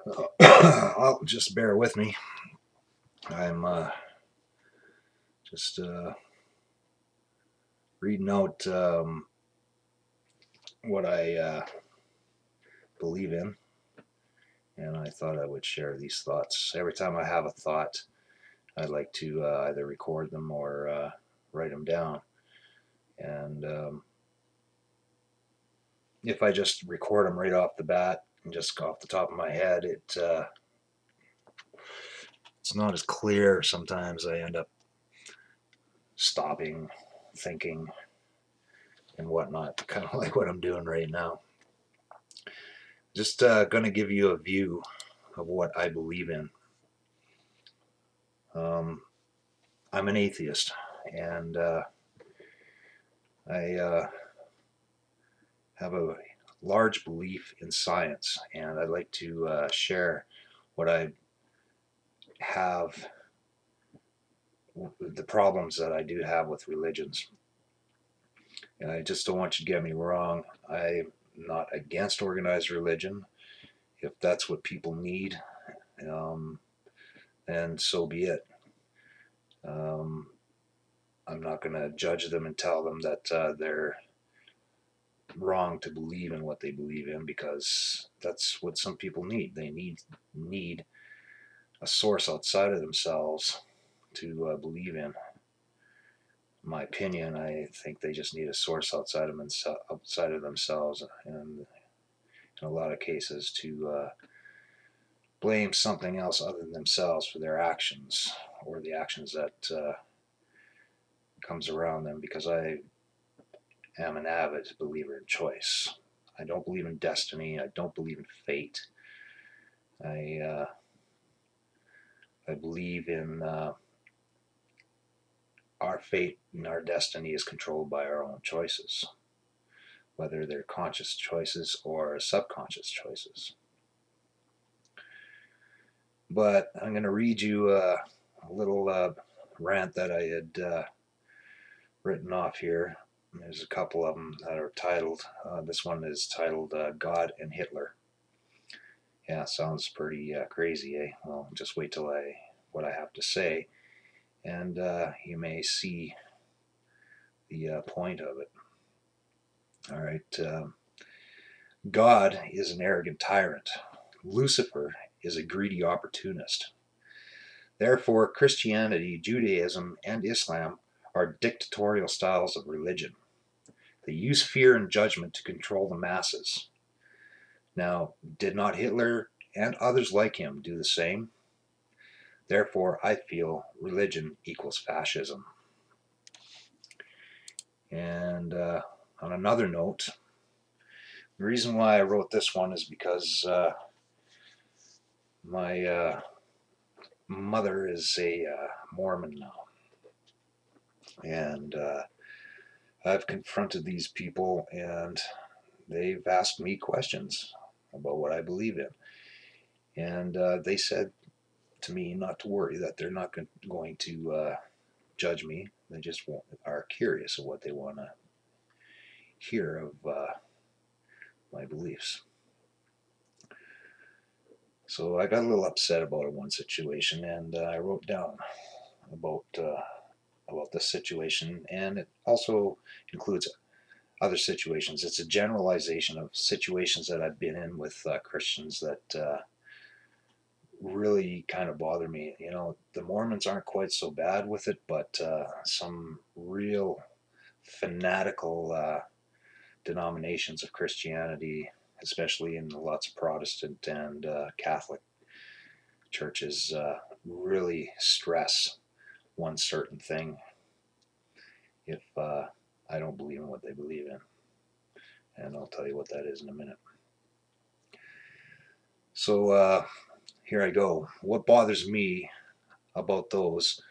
Well, just bear with me. I'm just reading out what I believe in, and I thought I would share these thoughts. Every time I have a thought, I like to either record them or write them down. And if I just record them right off the bat and just off the top of my head, it's not as clear. Sometimes I end up stopping, thinking, and whatnot, kind of like what I'm doing right now. Just going to give you a view of what I believe in. I'm an atheist, and I have a large belief in science, and I'd like to share what I have, the problems that I do have with religions. And I just don't want you to get me wrong. I'm not against organized religion. If that's what people need, um, then so be it. Um, I'm not going to judge them and tell them that they're wrong to believe in what they believe in, because that's what some people need. They need a source outside of themselves to believe in. In my opinion, I think they just need a source outside of themselves, and in a lot of cases to blame something else other than themselves for their actions or the actions that comes around them. Because I am an avid believer in choice. I don't believe in destiny. I don't believe in fate. I I believe in our fate and our destiny is controlled by our own choices, whether they're conscious choices or subconscious choices. But I'm going to read you a little rant that I had written off here. There's a couple of them that are titled. This one is titled God and Hitler. Yeah, sounds pretty crazy, eh? Well, just wait till what I have to say, and you may see the point of it. All right. God is an arrogant tyrant. Lucifer is a greedy opportunist. Therefore, Christianity, Judaism, and Islam are dictatorial styles of religion. They use fear and judgment to control the masses. Now, did not Hitler and others like him do the same? Therefore, I feel religion equals fascism. And on another note, the reason why I wrote this one is because my mother is a Mormon now. And I've confronted these people, and they've asked me questions about what I believe in. And they said to me not to worry, that they're not going to judge me. They just are curious of what they want to hear of my beliefs. So I got a little upset about one situation, and I wrote down about this situation, and it also includes other situations. It's a generalization of situations that I've been in with Christians that really kind of bother me. You know, the Mormons aren't quite so bad with it, but some real fanatical denominations of Christianity, especially in lots of Protestant and Catholic churches, really stress one certain thing if I don't believe in what they believe in. And I'll tell you what that is in a minute. So here I go. What bothers me about those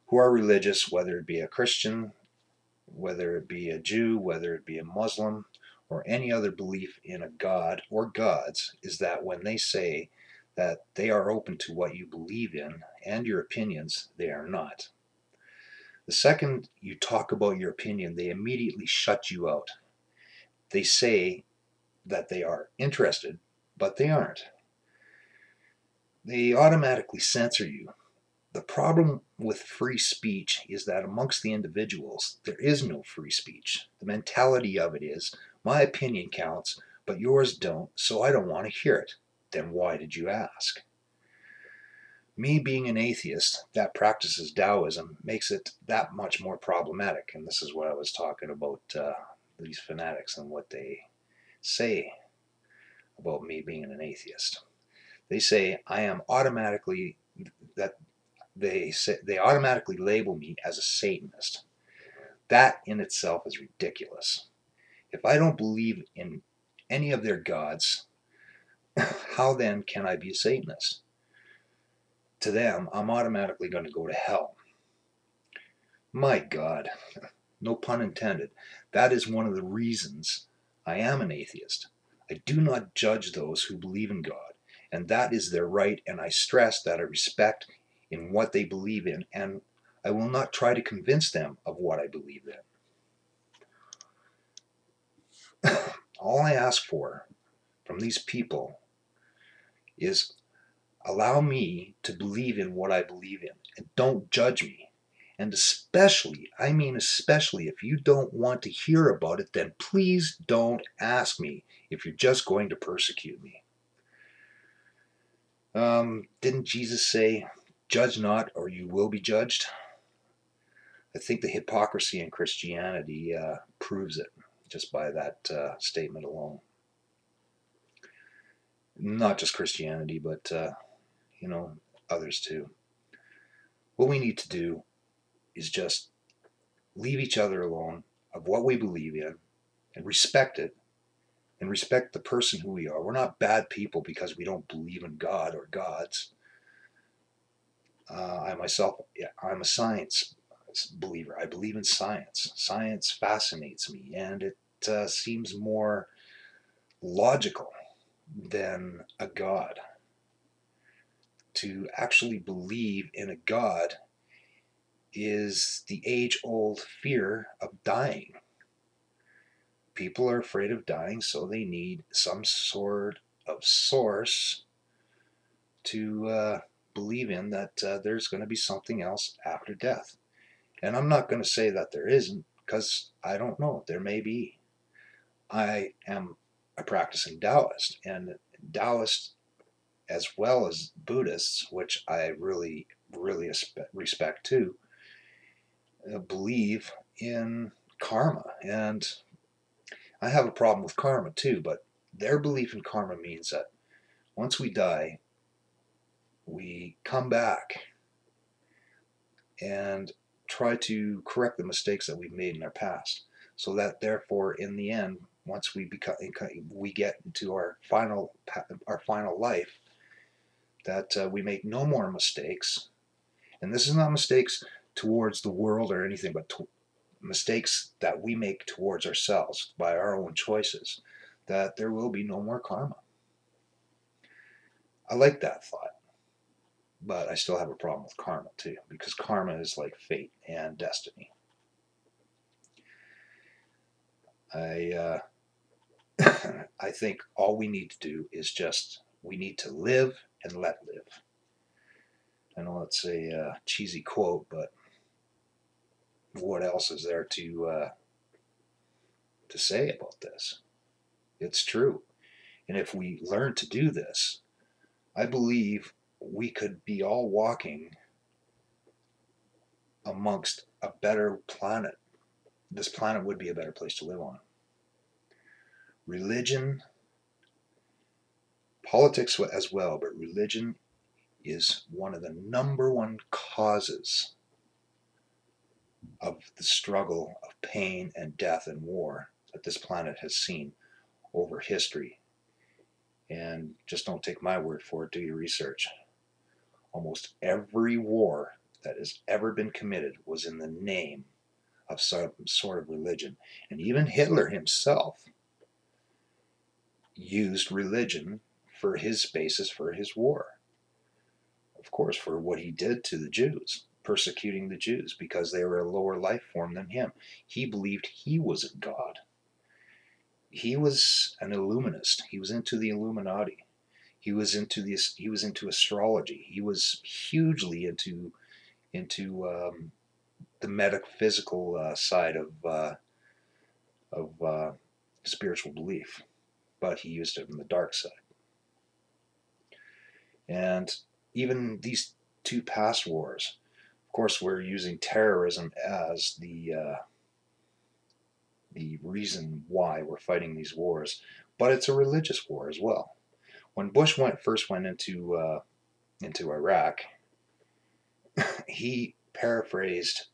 who are religious, whether it be a Christian, whether it be a Jew, whether it be a Muslim, or any other belief in a God or gods, is that when they say that they are open to what you believe in and your opinions, they are not. The second you talk about your opinion, they immediately shut you out. They say that they are interested, but they aren't. they automatically censor you. The problem with free speech is that amongst the individuals, there is no free speech. The mentality of it is, my opinion counts, but yours don't, so I don't want to hear it. Then why did you ask? Me being an atheist that practices Taoism makes it that much more problematic. And this is what I was talking about, these fanatics and what they say about me being an atheist. They say I am automatically, that they automatically label me as a Satanist. That in itself is ridiculous. If I don't believe in any of their gods, how then can I be a Satanist? To them, I'm automatically going to go to hell. My God, no pun intended. That is one of the reasons I am an atheist. I do not judge those who believe in God, and that is their right, and I stress that I respect in what they believe in, and I will not try to convince them of what I believe in. All I ask for from these people is allow me to believe in what I believe in, and don't judge me. And especially, I mean especially, if you don't want to hear about it, then please don't ask me if you're just going to persecute me. Didn't Jesus say, judge not or you will be judged? I think the hypocrisy in Christianity proves it just by that statement alone. Not just Christianity, but, others too. What we need to do is just leave each other alone of what we believe in and respect it and respect the person who we are. We're not bad people because we don't believe in God or gods. I myself, I'm a science believer. I believe in science. Science fascinates me, and it seems more logical than a God. To actually believe in a God is the age-old fear of dying. People are afraid of dying, so they need some sort of source to believe in that there's going to be something else after death. And I'm not going to say that there isn't, because I don't know. There may be. I am a practicing Taoist, and Taoists, as well as Buddhists, which I really, really respect too, believe in karma. And I have a problem with karma too, but their belief in karma means that once we die, we come back and try to correct the mistakes that we've made in our past, so that therefore in the end, once we get into our final life, that we make no more mistakes. And this is not mistakes towards the world or anything, but mistakes that we make towards ourselves by our own choices, that there will be no more karma. I like that thought, but I still have a problem with karma too, because karma is like fate and destiny. I I think all we need to do is we need to live and let live. I know it's a cheesy quote, but what else is there to say about this? It's true. And if we learn to do this, I believe we could be all walking amongst a better planet. This planet would be a better place to live on. Religion, politics as well, but religion is one of the number one causes of the struggle of pain and death and war that this planet has seen over history. And just don't take my word for it, do your research. Almost every war that has ever been committed was in the name of some sort of religion. And even Hitler himself used religion for his basis for his war. Of course, for what he did to the Jews, persecuting the Jews because they were a lower life form than him. He believed he was a god. He was an Illuminist. He was into the Illuminati. He was into this. He was into astrology. He was hugely into the metaphysical side of spiritual belief, but he used it in the dark side. And even these two past wars, of course, we're using terrorism as the reason why we're fighting these wars, but it's a religious war as well. When Bush first went into Iraq, he paraphrased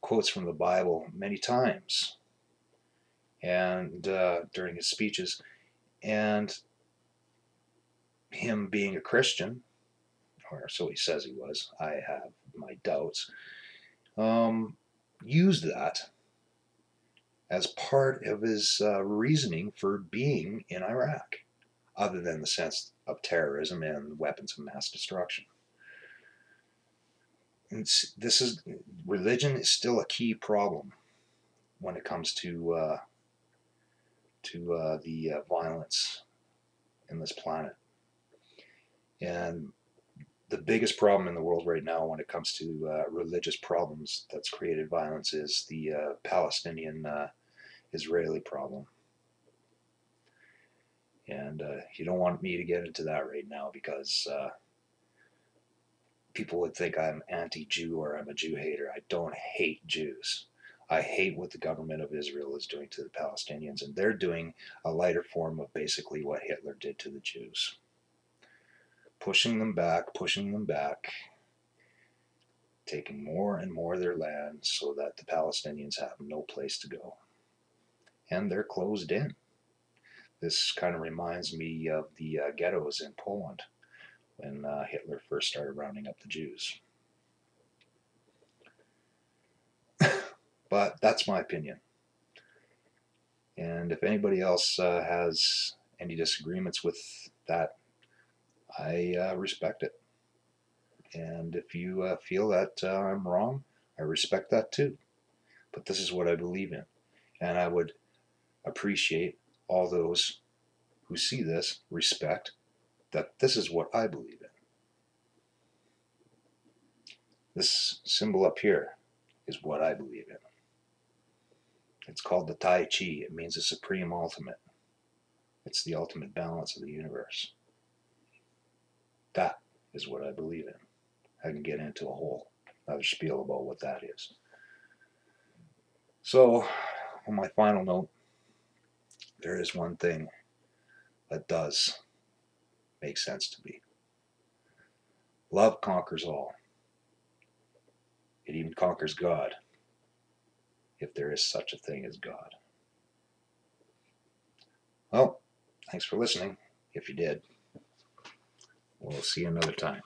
quotes from the Bible many times, and during his speeches, and him being a Christian, or so he says he was. I have my doubts. Used that as part of his reasoning for being in Iraq, other than the sense of terrorism and weapons of mass destruction. This is religion is still a key problem when it comes to the violence in this planet. And the biggest problem in the world right now when it comes to religious problems that's created violence is the Palestinian-Israeli problem. And you don't want me to get into that right now because people would think I'm anti-Jew or I'm a Jew hater. I don't hate Jews. I hate what the government of Israel is doing to the Palestinians, and they're doing a lighter form of basically what Hitler did to the Jews. Pushing them back, taking more and more of their land so that the Palestinians have no place to go. And they're closed in. This kind of reminds me of the ghettos in Poland when Hitler first started rounding up the Jews. But that's my opinion. And if anybody else has any disagreements with that, I respect it. And if you feel that I'm wrong, I respect that too. But this is what I believe in. And I would appreciate all those who see this respect that this is what I believe in. This symbol up here is what I believe in. It's called the Tai Chi. It means the supreme ultimate. It's the ultimate balance of the universe. That is what I believe in. I can get into a whole other spiel about what that is. So, on my final note, there is one thing that does make sense to me. Love conquers all. It even conquers God, if there is such a thing as God. Well, thanks for listening, if you did. We'll see you another time.